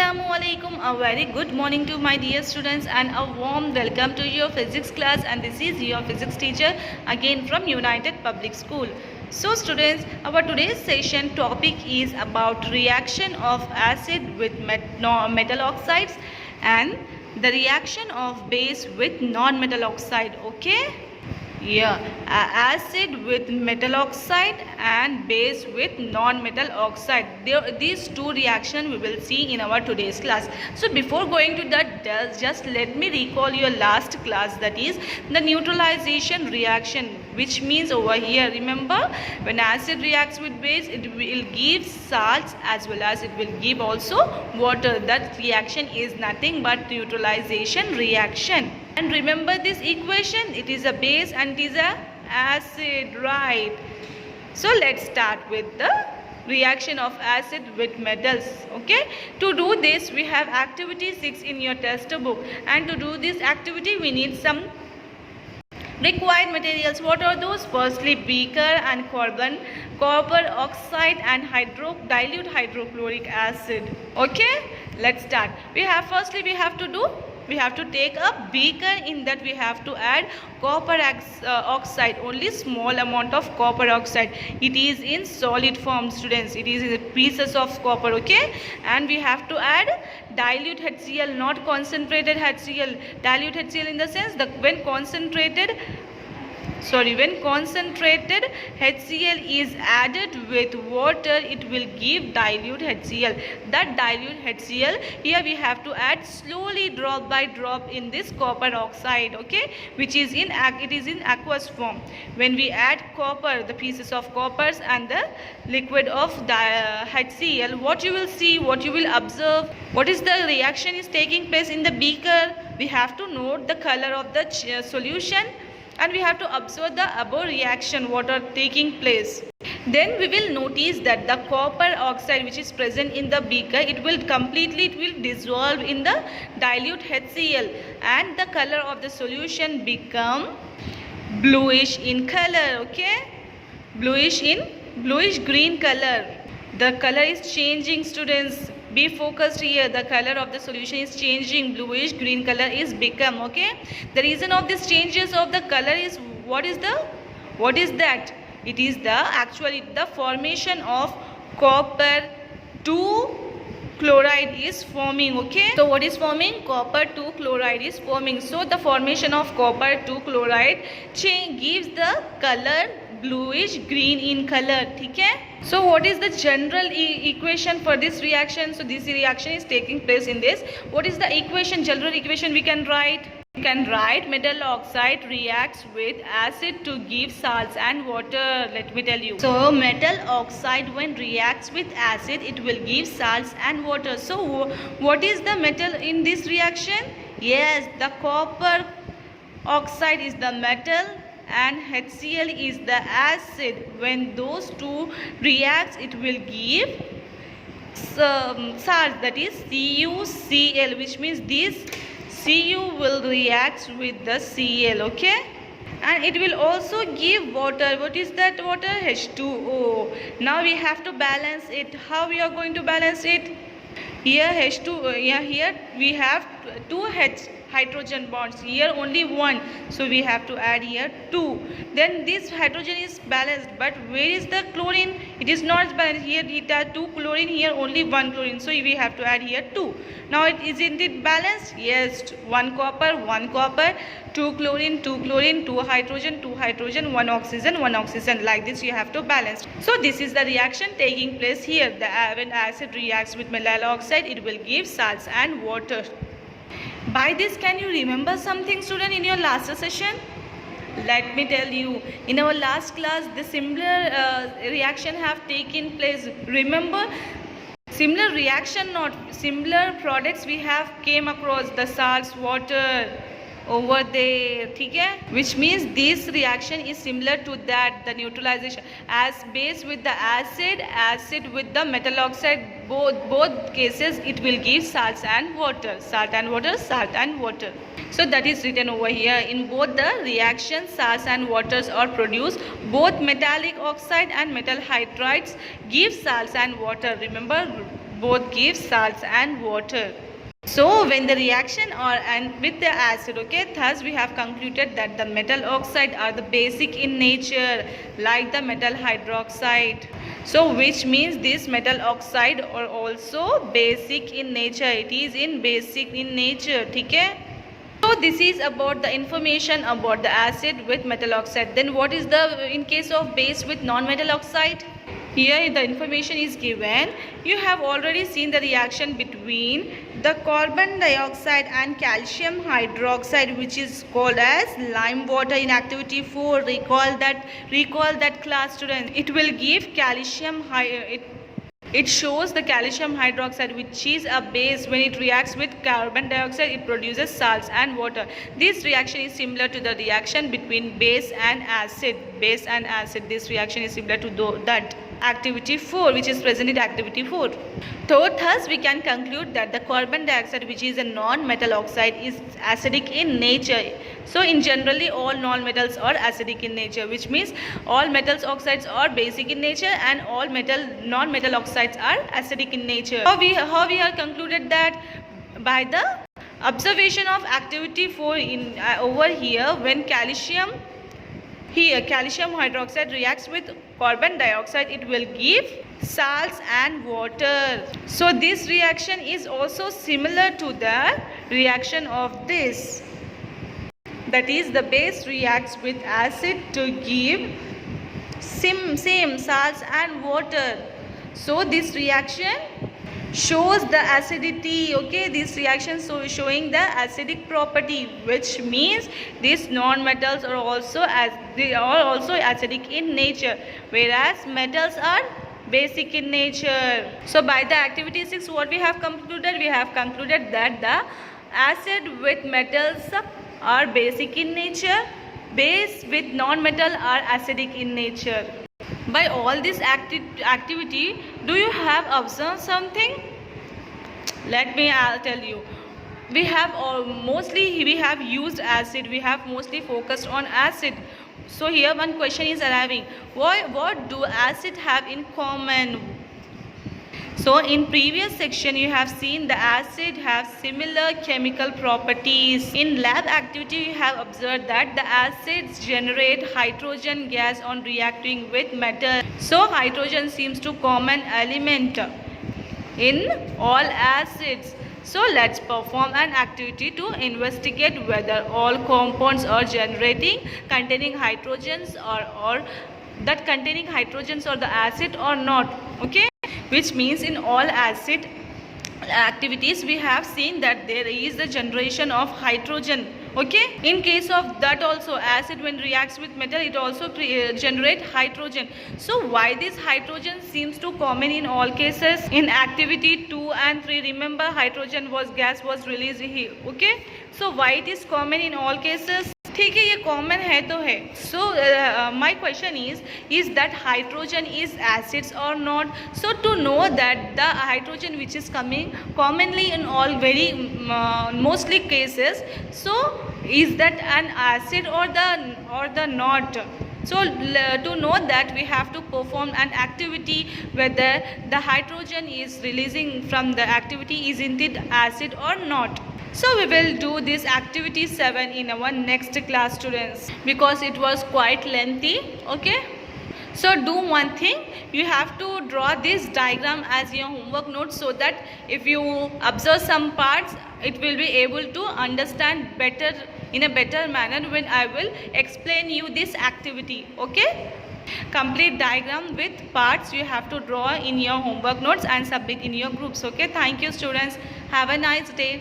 Assalamualaikum. A very good morning to my dear students and a warm welcome to your physics class, and this is your physics teacher again from United Public School. So students, our today's session topic is about reaction of acid with metal oxides and the reaction of base with non-metal oxide. Okay? Yeah, acid with metal oxide and base with non-metal oxide. These two reactions we will see in our today's class. So before going to that, just let me recall your last class, that is the neutralization reaction, which means over here, remember, when acid reacts with base, it will give salts as well as it will give also water. That reaction is nothing but neutralization reaction. And remember this equation, it is a base and it is a acid, right? So let's start with the reaction of acid with metals. Okay, to do this we have activity 6 in your textbook, and to do this activity we need some required materials. What are those? Firstly, beaker and copper oxide and dilute hydrochloric acid. Okay, let's start. We have to take a beaker. In that we have to add copper oxide, only small amount of copper oxide. It is in solid form, students. It is in pieces of copper. Okay, and we have to add dilute HCl, not concentrated HCl. Dilute HCl in the sense that when concentrated HCl is added with water, it will give dilute HCl. That dilute HCl, here we have to add slowly, drop by drop, in this copper oxide, okay, which is in aqueous form. When we add copper, the pieces of coppers and the liquid of HCl, what you will see, what you will observe, what is the reaction is taking place in the beaker. We have to note the color of the solution, and we have to observe the above reaction what are taking place. Then we will notice that the copper oxide which is present in the beaker, it will dissolve in the dilute HCl, and the color of the solution become bluish in color. Okay, bluish green color. The color is changing, students. Be focused here. The color of the solution is changing. Bluish green color is become. Okay, the reason of this changes of the color is what is that? It is the formation of copper 2 chloride is forming. Okay, so what is forming? Copper 2 chloride is forming. So the formation of copper 2 chloride gives the color bluish green in color. Okay, so what is the general equation for this reaction? So this reaction is taking place in this. What is the equation, general equation we can write? We can write metal oxide reacts with acid to give salts and water. Let me tell you. So metal oxide when reacts with acid, it will give salts and water. So what is the metal in this reaction? Yes, the copper oxide is the metal and HCl is the acid. When those two reacts, it will give salts, that is CuCl, which means this Cu will react with the Cl. Okay, and it will also give water. What is that water? H2O. Now we have to balance it. How we are going to balance it? Here H2, here we have two hydrogen bonds, here only one, so we have to add here 2. Then this hydrogen is balanced, but where is the chlorine? It is not balanced. Here it has 2 chlorine, here only 1 chlorine, so we have to add here 2. Now isn't it balanced? Yes, 1 copper, 2 chlorine, 2 hydrogen, 1 oxygen, like this you have to balance. So this is the reaction taking place here. When acid reacts with metal oxide, it will give salts and water. By this, can you remember something, student, in your last session? Let me tell you, in our last class, the similar reaction have taken place. Remember, similar reaction, not similar products we have came across, the salts, water over there, okay? Which means this reaction is similar to that, the neutralization. As base with the acid with the metal oxide, both cases it will give salts and water. So that is written over here. In both the reactions, salts and waters are produced. Both metallic oxide and metal hydrides give salts and water. Remember, both give salts and water. So when the reaction or and with the acid, okay, thus we have concluded that the metal oxide are the basic in nature, like the metal hydroxide. So which means this metal oxide are also basic in nature. It is in basic in nature. Okay. So this is about the information about the acid with metal oxide. Then what is the in case of base with non-metal oxide? Here the information is given. You have already seen the reaction between the carbon dioxide and calcium hydroxide, which is called as lime water in activity 4. Recall that class, students. It will give calcium it shows the calcium hydroxide, which is a base. When it reacts with carbon dioxide, it produces salts and water. This reaction is similar to the reaction between base and acid. Base and acid. This reaction is similar to that activity 4, which is present in activity 4. So thus we can conclude that the carbon dioxide, which is a non-metal oxide, is acidic in nature. So in generally all non-metals are acidic in nature, which means all metals oxides are basic in nature and all non-metal oxides are acidic in nature. How we have concluded that? By the observation of activity 4 in over here, when calcium hydroxide reacts with carbon dioxide, it will give salts and water. So this reaction is also similar to the reaction of this. That is, the base reacts with acid to give same salts and water. So this reaction shows the acidity. Okay, this reaction showing the acidic property, which means these non-metals are also acidic in nature, whereas metals are basic in nature. So by the activity 6, what we have concluded? We have concluded that the acid with metals are basic in nature, base with non-metal are acidic in nature. By all this activity, do you have observed something? Let me tell you. We have used acid. We have mostly focused on acid. So here one question is arriving. What do acid have in common? So in previous section you have seen the acid have similar chemical properties. In lab activity you have observed that the acids generate hydrogen gas on reacting with metal. So hydrogen seems to common element in all acids. So let's perform an activity to investigate whether all compounds are containing hydrogens or that containing hydrogens or the acid or not. Okay, which means in all acid activities we have seen that there is the generation of hydrogen. Okay, in case of that also, acid when reacts with metal, it also generate hydrogen. So why this hydrogen seems to common in all cases? In activity 2 and 3, remember hydrogen gas was released here. Okay, so why it is common in all cases? ठीक है, ये common है तो है. So my question is that hydrogen is acids or not. So to know that the hydrogen which is coming commonly in all very mostly cases, so is that an acid or the not. So to know that, we have to perform an activity whether the hydrogen is releasing from the activity is indeed acid or not. So we will do this activity 7 in our next class, students, because it was quite lengthy. Okay, so do one thing, you have to draw this diagram as your homework note, so that if you observe some parts, it will be able to understand better in a better manner when I will explain you this activity. Okay, complete diagram with parts you have to draw in your homework notes and submit in your groups. Okay, thank you, students. Have a nice day.